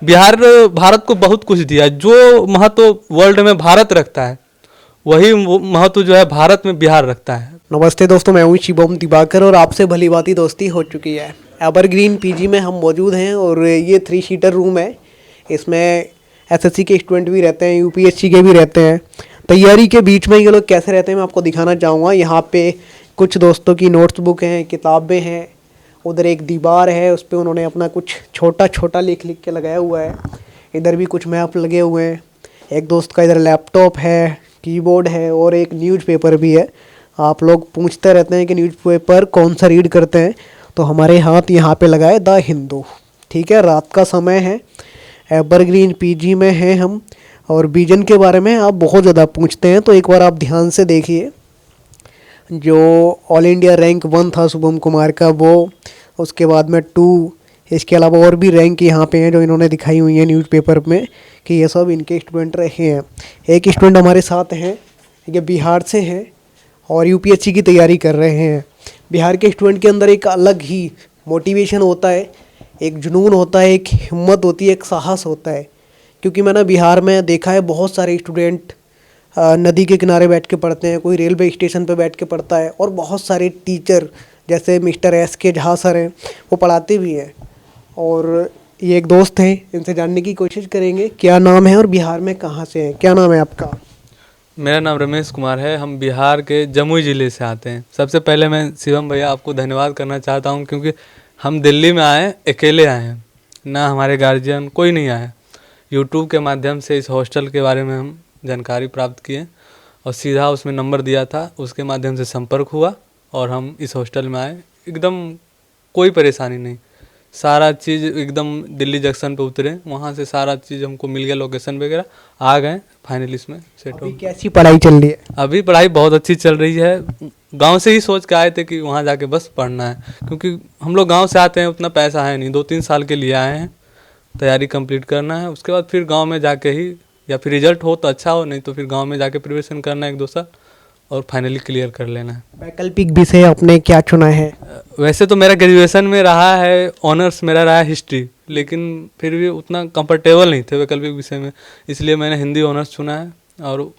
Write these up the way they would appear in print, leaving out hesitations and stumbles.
बिहार भारत को बहुत कुछ दिया। जो महत्व वर्ल्ड में भारत रखता है वही महत्व जो है भारत में बिहार रखता है। नमस्ते दोस्तों, मैं हूं शिवम दिवाकर और आपसे भली भांति दोस्ती हो चुकी है। एवरग्रीन पीजी में हम मौजूद हैं और ये 3 सीटर रूम है। इसमें एसएससी के स्टूडेंट भी रहते हैं, यूपीएससी के भी रहते हैं। तैयारी के बीच में ये लोग कैसे रहते हैं मैं आपको दिखाना चाहूँगा। यहाँ पे कुछ दोस्तों की नोट्स बुक हैं, किताबें हैं। उधर एक दीवार है, उस पर उन्होंने अपना कुछ छोटा छोटा लिख लिख के लगाया हुआ है। इधर भी कुछ मैप लगे हुए हैं। एक दोस्त का इधर लैपटॉप है, कीबोर्ड है और एक न्यूज़पेपर भी है। आप लोग पूछते रहते हैं कि न्यूज़पेपर कौन सा रीड करते हैं, तो हमारे हाथ यहाँ पे लगा है द हिंदू। ठीक है, रात का समय है, एवरग्रीन पीजी में हैं हम और विजन के बारे में आप बहुत ज़्यादा पूछते हैं, तो एक बार आप ध्यान से देखिए। जो ऑल इंडिया रैंक 1 था शुभम कुमार का, वो उसके बाद में 2, इसके अलावा और भी रैंक यहाँ पे हैं जो इन्होंने दिखाई हुई है न्यूज़पेपर में कि ये सब इनके स्टूडेंट रहे हैं। एक स्टूडेंट हमारे साथ हैं, ये बिहार से हैं और यूपीएससी की तैयारी कर रहे हैं। बिहार के स्टूडेंट के अंदर एक अलग ही मोटिवेशन होता है, एक जुनून होता है, एक हिम्मत होती है, एक साहस होता है। क्योंकि मैंने बिहार में देखा है बहुत सारे स्टूडेंट नदी के किनारे बैठ के पढ़ते हैं, कोई रेलवे स्टेशन पर बैठ के पढ़ता है और बहुत सारे टीचर जैसे मिस्टर एस के झा सर हैं वो पढ़ाते भी हैं। और ये एक दोस्त हैं, इनसे जानने की कोशिश करेंगे क्या नाम है और बिहार में कहाँ से हैं। क्या नाम है आपका? मेरा नाम रमेश कुमार है। हम बिहार के जमुई ज़िले से आते हैं। सबसे पहले मैं शिवम भैया आपको धन्यवाद करना चाहता हूं क्योंकि हम दिल्ली में आए, अकेले आए हैं, ना हमारे गार्जियन कोई नहीं आया। यूट्यूब के माध्यम से इस हॉस्टल के बारे में हम जानकारी प्राप्त किए और सीधा उसमें नंबर दिया था, उसके माध्यम से संपर्क हुआ और हम इस हॉस्टल में आए। एकदम कोई परेशानी नहीं, सारा चीज़ एकदम दिल्ली जंक्शन पे उतरे, वहाँ से सारा चीज़ हमको मिल गया, लोकेशन वगैरह आ गए, फाइनली इसमें सेट हो। कैसी पढ़ाई चल रही है? अभी पढ़ाई बहुत अच्छी चल रही है। गांव से ही सोच के आए थे कि वहाँ जाके बस पढ़ना है, क्योंकि हम लोग गांव से आते हैं, उतना पैसा है नहीं। 2-3 साल के लिए आए हैं, तैयारी कंप्लीट करना है, उसके बाद फिर गांव में जाके ही या फिर रिजल्ट हो तो अच्छा हो, नहीं तो फिर गांव में जाके प्रिपरेशन करना है 1-2 साल और फाइनली क्लियर कर लेना है। वैकल्पिक विषय आपने क्या चुना है? वैसे तो मेरा ग्रेजुएशन में रहा है, ऑनर्स मेरा रहा है हिस्ट्री, लेकिन फिर भी उतना कंफर्टेबल नहीं थे वैकल्पिक विषय में, इसलिए मैंने हिंदी ऑनर्स चुना है और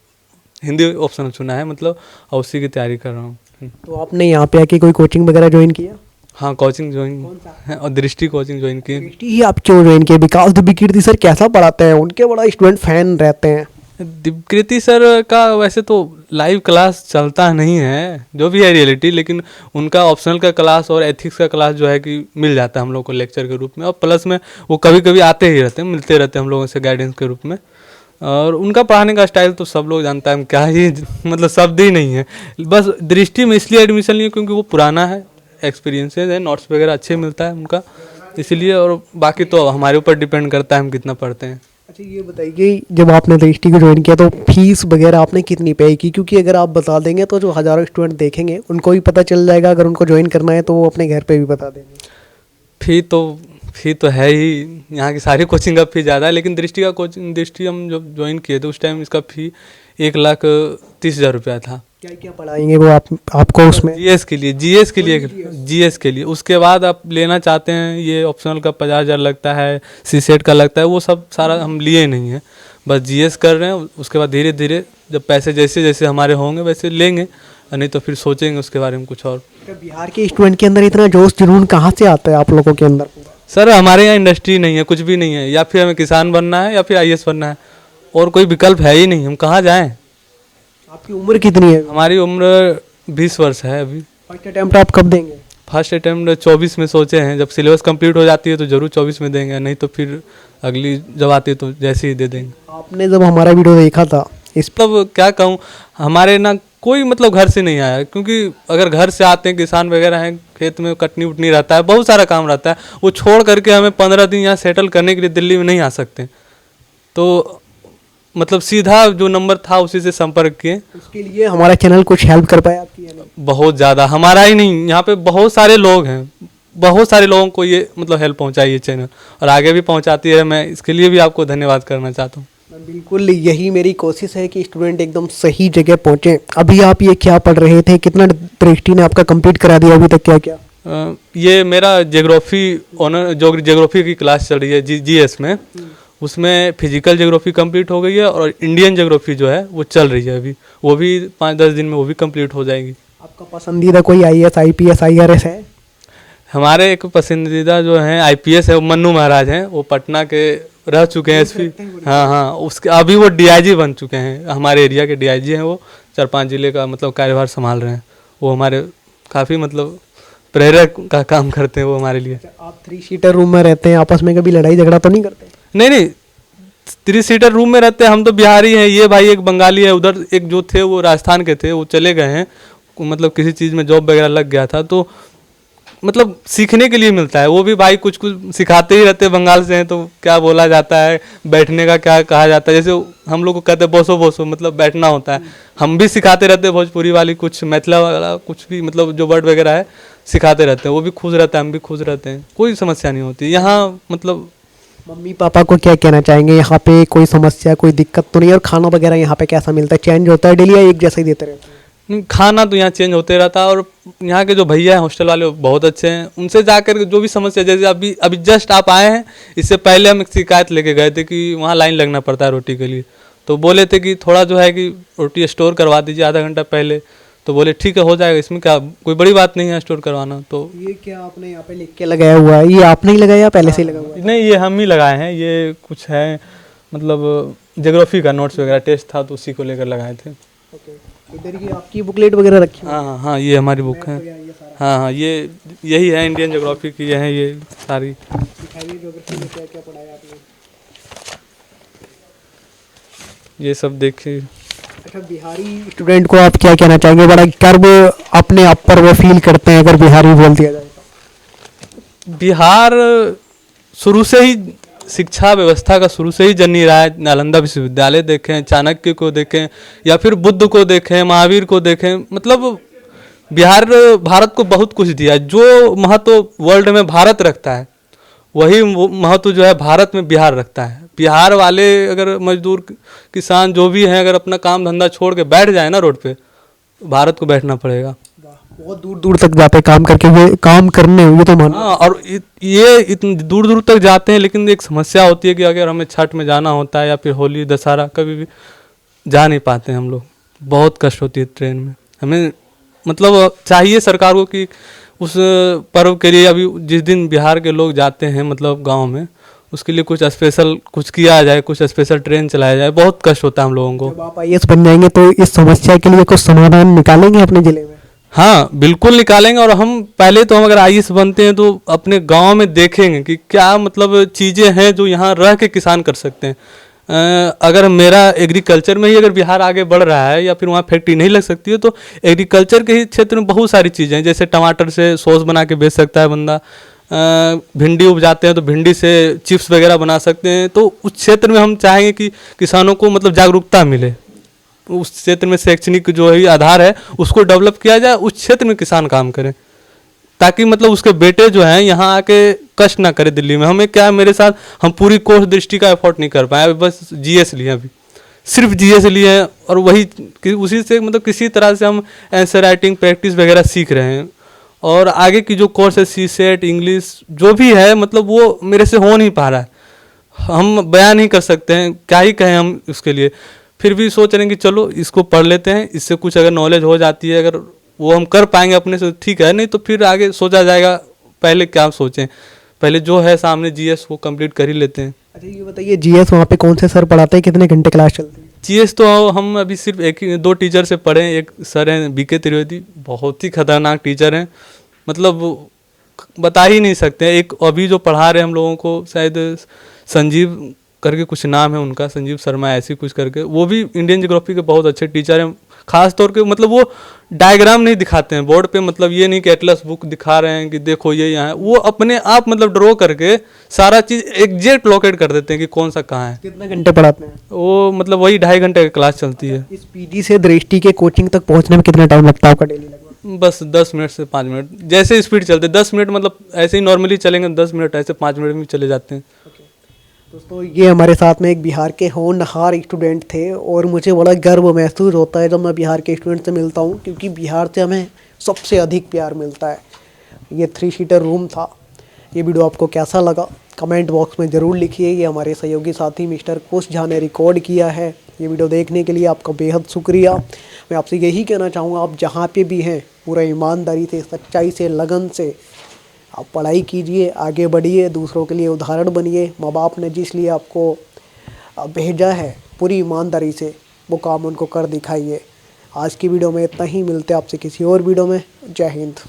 हिंदी ऑप्शनल चुना है मतलब, और उसी की तैयारी कर रहा हूँ। तो आपने यहाँ पे आके कोई कोचिंग वगैरह ज्वाइन किया? हाँ, कोचिंग ज्वाइन है और दृष्टि कोचिंग ज्वाइन की। ही आप क्यों ज्वाइन किया? विकास दिव्यकीर्ति सर कैसा पढ़ाते हैं? उनके बड़ा स्टूडेंट फैन रहते हैं। दिव्यकीर्ति सर का वैसे तो लाइव क्लास चलता नहीं है, जो भी है रियलिटी, लेकिन उनका ऑप्शनल का क्लास और एथिक्स का क्लास जो है कि मिल जाता है हम लोग को लेक्चर के रूप में, और प्लस में वो कभी कभी आते ही रहते हैं, मिलते रहते हैं हम लोगों से गाइडेंस के रूप में। और उनका पढ़ाने का स्टाइल तो सब लोग जानता है, क्या ही मतलब शब्द ही नहीं है। बस दृष्टि में इसलिए एडमिशन लिए क्योंकि वो पुराना है, एक्सपीरियंसेस है, नोट्स वगैरह अच्छे मिलता है उनका, इसलिए। और बाकी तो हमारे ऊपर डिपेंड करता है हम कितना पढ़ते हैं। अच्छा, ये बताइए जब आपने दृष्टि को ज्वाइन किया तो फीस वगैरह आपने कितनी पे की? क्योंकि अगर आप बता देंगे तो जो हज़ारों स्टूडेंट देखेंगे उनको भी पता चल जाएगा, अगर उनको ज्वाइन करना है तो वो अपने घर पे भी बता देंगे। फी तो है ही, यहाँ की सारी कोचिंग का फी ज़्यादा है, लेकिन दृष्टि हम जब ज्वाइन किए थे उस टाइम इसका फी 1,30,000 रुपया था। क्या क्या पढ़ाएंगे वो आपको उसमें? जीएस के लिए। उसके बाद आप लेना चाहते हैं, ये ऑप्शनल का 50,000 लगता है, सीसेट का लगता है, वो सब सारा हम लिए नहीं है, बस जीएस कर रहे हैं। उसके बाद धीरे धीरे जब पैसे जैसे जैसे हमारे होंगे वैसे लेंगे, नहीं तो फिर सोचेंगे उसके बारे में कुछ और। बिहार के स्टूडेंट के अंदर इतना जोश जुनून कहाँ से आता है आप लोगों के अंदर? सर हमारे यहाँ इंडस्ट्री नहीं है, कुछ भी नहीं है, या फिर हमें किसान बनना है या फिर आईएएस बनना है, और कोई विकल्प है ही नहीं, हम कहाँ जाएं। आपकी उम्र कितनी है? हमारी उम्र 20 वर्ष है अभी। फर्स्ट अटेम्प्ट आप कब देंगे? फर्स्ट अटेम्प्ट 24 में सोचे हैं, जब सिलेबस कंप्लीट हो जाती है तो जरूर 24 में देंगे, नहीं तो फिर अगली जब आती है तो जैसे ही दे देंगे। आपने जब हमारा वीडियो देखा था इस मतलब क्या कहूँ, हमारे ना कोई मतलब घर से नहीं आया, क्योंकि अगर घर से आते हैं, किसान वगैरह हैं, खेत में कटनी उटनी रहता है, बहुत सारा काम रहता है, वो छोड़ करके हमें 15 दिन यहाँ सेटल करने के लिए दिल्ली में नहीं आ सकते, तो मतलब सीधा जो नंबर था उसी से संपर्क किए। उसके लिए हमारा चैनल कुछ हेल्प कर पाया आपकी? बहुत ज़्यादा, हमारा ही नहीं, यहाँ पे बहुत सारे लोग हैं, बहुत सारे लोगों को ये मतलब हेल्प पहुँचाई है चैनल, और आगे भी पहुँचाती है। मैं इसके लिए भी आपको धन्यवाद करना चाहता हूँ। बिल्कुल, यही मेरी कोशिश है कि स्टूडेंट एकदम सही जगह पहुँचे। अभी आप ये क्या पढ़ रहे थे? कितना दृष्टि ने आपका कंप्लीट करा दिया अभी तक? क्या क्या ये मेरा ज्योग्राफी की क्लास चल रही है जीएस में। उसमें फिजिकल ज्योग्राफी कंप्लीट हो गई है और इंडियन ज्योग्राफी जो है वो चल रही है अभी, वो भी 5-10 दिन में वो भी कंप्लीट हो जाएगी। आपका पसंदीदा कोई आईएएस आईपीएस आईआरएस है? हमारे एक पसंदीदा जो हैं आईपीएस है वो मन्नू महाराज हैं, वो पटना के रह चुके हैं एसपी। हाँ हाँ, उसके अभी वो डीआईजी बन चुके हैं, हमारे एरिया के डीआईजी हैं। वो 4-5 जिले का मतलब कार्यभार संभाल रहे हैं। वो हमारे काफ़ी मतलब प्रेरक का काम करते हैं वो हमारे लिए। आप 3 सीटर रूम में रहते हैं, आपस में कभी लड़ाई झगड़ा तो नहीं करते? नहीं नहीं, 3 सीटर रूम में रहते हैं, हम तो बिहारी हैं। ये भाई एक बंगाली है, उधर एक जो थे वो राजस्थान के थे, वो चले गए हैं, मतलब किसी चीज़ में जॉब वगैरह लग गया था, तो मतलब सीखने के लिए मिलता है। वो भी भाई कुछ कुछ सिखाते ही रहते हैं, बंगाल से हैं तो क्या बोला जाता है, बैठने का क्या कहा जाता है, जैसे हम लोग को कहते हैं बोसो बोसो, मतलब बैठना होता है। हम भी सिखाते रहते हैं भोजपुरी वाली कुछ, मैथिला वाला कुछ भी, मतलब जो वर्ड वगैरह है सिखाते रहते हैं। वो भी खुश रहता है, हम भी खुश रहते हैं, कोई समस्या नहीं होती यहाँ। मतलब मम्मी पापा को क्या कहना चाहेंगे? यहाँ पे कोई समस्या कोई दिक्कत तो नहीं? और खाना वगैरह यहाँ पे कैसा मिलता है? चेंज होता है डेली या एक जैसा ही देते रहते हैं? नहीं, खाना तो यहाँ चेंज होते रहता है। और यहाँ के जो भैया हैं हॉस्टल वाले, वो बहुत अच्छे हैं। उनसे जाकर जो भी समस्या, जैसे अभी जस्ट आप आए हैं, इससे पहले हम एक शिकायत लेके गए थे कि वहाँ लाइन लगना पड़ता है रोटी के लिए, तो बोले थे कि थोड़ा जो है कि रोटी स्टोर करवा दीजिए आधा घंटा पहले, तो बोले ठीक है हो जाएगा, इसमें क्या कोई बड़ी बात नहीं है स्टोर करवाना। तो ये क्या आपने यहाँ पे लिख के लगाया हुआ है? ये आपने ही लगाया या पहले से ही लगा हुआ है? नहीं, ये हम ही लगाए हैं। ये कुछ है मतलब ज्योग्राफी का नोट्स वगैरह टेस्ट था तो उसी को लेकर लगाए थे। इधर ये आपकी बुकलेट वगैरह रखी है? हाँ हाँ हाँ, ये हमारी बुक है। हाँ हाँ, ये यही है इंडियन ज्योग्राफी की, ये है ये सारी। दिखाइए ज्योग्राफी में क्या क्या पढ़ाया आपने? ये सब देखिए। अच्छा, बिहारी स्टूडेंट को आप क्या कहना चाहेंगे? बड़ा गर्व अपने आप पर वो फील करते हैं अगर बिहारी बोल दिया जाए तो? बिहार शुरू से ही शिक्षा व्यवस्था का शुरू से ही जन्नी रहा है। नालंदा विश्वविद्यालय देखें, चाणक्य को देखें, या फिर बुद्ध को देखें, महावीर को देखें, मतलब बिहार भारत को बहुत कुछ दिया है। जो महत्व वर्ल्ड में भारत रखता है वही महत्व जो है भारत में बिहार रखता है। बिहार वाले अगर मजदूर किसान जो भी हैं, अगर अपना काम धंधा छोड़ के बैठ जाए ना रोड पे, भारत को बैठना पड़ेगा। बहुत दूर दूर तक जाते हैं काम करके, ये काम करने, ये तो मानो। हाँ, और ये इतनी दूर दूर तक जाते हैं, लेकिन एक समस्या होती है कि अगर हमें छठ में जाना होता है या फिर होली दशहरा, कभी भी जा नहीं पाते हैं हम लोग। बहुत कष्ट होती है ट्रेन में हमें। मतलब चाहिए सरकार को कि उस पर्व के लिए अभी जिस दिन बिहार के लोग जाते हैं मतलब गांव में, उसके लिए कुछ स्पेशल कुछ किया जाए, कुछ स्पेशल ट्रेन चलाया जाए। बहुत कष्ट होता है हम लोगों को। जब आप आईएएस बन जाएंगे तो इस समस्या के लिए कुछ समाधान निकालेंगे अपने जिले में? हाँ बिल्कुल निकालेंगे। और हम पहले तो हम अगर आईएएस बनते हैं तो अपने गांव में देखेंगे कि क्या मतलब चीज़ें हैं जो यहाँ रह के किसान कर सकते हैं। अगर मेरा एग्रीकल्चर में ही अगर बिहार आगे बढ़ रहा है या फिर वहाँ फैक्ट्री नहीं लग सकती है, तो एग्रीकल्चर के ही क्षेत्र में बहुत सारी चीज़ें हैं। जैसे टमाटर से सॉस बना के बेच सकता है बंदा, भिंडी उपजाते हैं तो भिंडी से चिप्स वगैरह बना सकते हैं। तो उस क्षेत्र में हम चाहेंगे कि किसानों को मतलब जागरूकता मिले, उस क्षेत्र में शैक्षणिक जो है आधार है उसको डेवलप किया जाए, उस क्षेत्र में किसान काम करें, ताकि मतलब उसके बेटे जो हैं यहाँ आके कष्ट ना करे दिल्ली में। हमें क्या, मेरे साथ हम पूरी कोर्स दृष्टि का एफोर्ड नहीं कर पाए, बस जीएस लिए, अभी सिर्फ जीएस लिए हैं, और वही उसी से मतलब किसी तरह से हम आंसर राइटिंग प्रैक्टिस वगैरह सीख रहे हैं। और आगे की जो कोर्स है सीसेट इंग्लिश जो भी है, मतलब वो मेरे से हो नहीं पा रहा है। हम बयान नहीं कर सकते हैं, क्या ही कहें हम उसके लिए। फिर भी सोच रहे हैं कि चलो इसको पढ़ लेते हैं, इससे कुछ अगर नॉलेज हो जाती है, अगर वो हम कर पाएंगे अपने से ठीक है, नहीं तो फिर आगे सोचा जाएगा। पहले क्या सोचें, पहले जो है सामने जीएस वो कंप्लीट कर ही लेते हैं। अच्छा ये बताइए, जीएस वहाँ पे कौन से सर पढ़ाते हैं, कितने घंटे क्लास चलती है? जीएस तो हम अभी सिर्फ एक ही 2 टीचर से पढ़े हैं। एक सर हैं बीके त्रिवेदी, बहुत ही खतरनाक टीचर हैं, मतलब बता ही नहीं सकते। एक अभी जो पढ़ा रहे हम लोगों को, शायद संजीव करके कुछ नाम है उनका, संजीव शर्मा ऐसी कुछ करके, वो भी इंडियन ज्योग्राफी के बहुत अच्छे टीचर हैं। खास तौर पे मतलब वो डायग्राम नहीं दिखाते हैं बोर्ड पे, मतलब ये नहीं कि एटलस बुक दिखा रहे हैं कि देखो ये यहाँ है, वो अपने आप मतलब ड्रॉ करके सारा चीज़ एग्जैक्ट लोकेट कर देते हैं कि कौन सा कहाँ है। कितने घंटे पढ़ाते हैं वो मतलब वही 2.5 घंटे की क्लास चलती है। इस पीजी से दृष्टि के कोचिंग तक पहुँचने में कितना टाइम लगता है आपका डेली लगभग? बस 10 मिनट से 5 मिनट, जैसे स्पीड चलते 10 मिनट, मतलब ऐसे ही नॉर्मली चलेंगे 10 मिनट, ऐसे 5 मिनट में चले जाते हैं। दोस्तों ये हमारे साथ में एक बिहार के होनहार स्टूडेंट थे, और मुझे बड़ा गर्व महसूस होता है जब मैं बिहार के स्टूडेंट से मिलता हूँ, क्योंकि बिहार से हमें सबसे अधिक प्यार मिलता है। ये 3 सीटर रूम था। ये वीडियो आपको कैसा लगा कमेंट बॉक्स में ज़रूर लिखिए। ये हमारे सहयोगी साथी मिस्टर कुश झा ने रिकॉर्ड किया है। ये वीडियो देखने के लिए आपका बेहद शुक्रिया। मैं आपसे यही कहना चाहूँगा, आप जहाँ पे भी हैं पूरा ईमानदारी से, सच्चाई से, लगन से आप पढ़ाई कीजिए, आगे बढ़िए, दूसरों के लिए उदाहरण बनिए। माँ बाप ने जिस लिए आपको भेजा है पूरी ईमानदारी से वो काम उनको कर दिखाइए। आज की वीडियो में इतना ही, मिलते हैं आपसे किसी और वीडियो में। जय हिंद।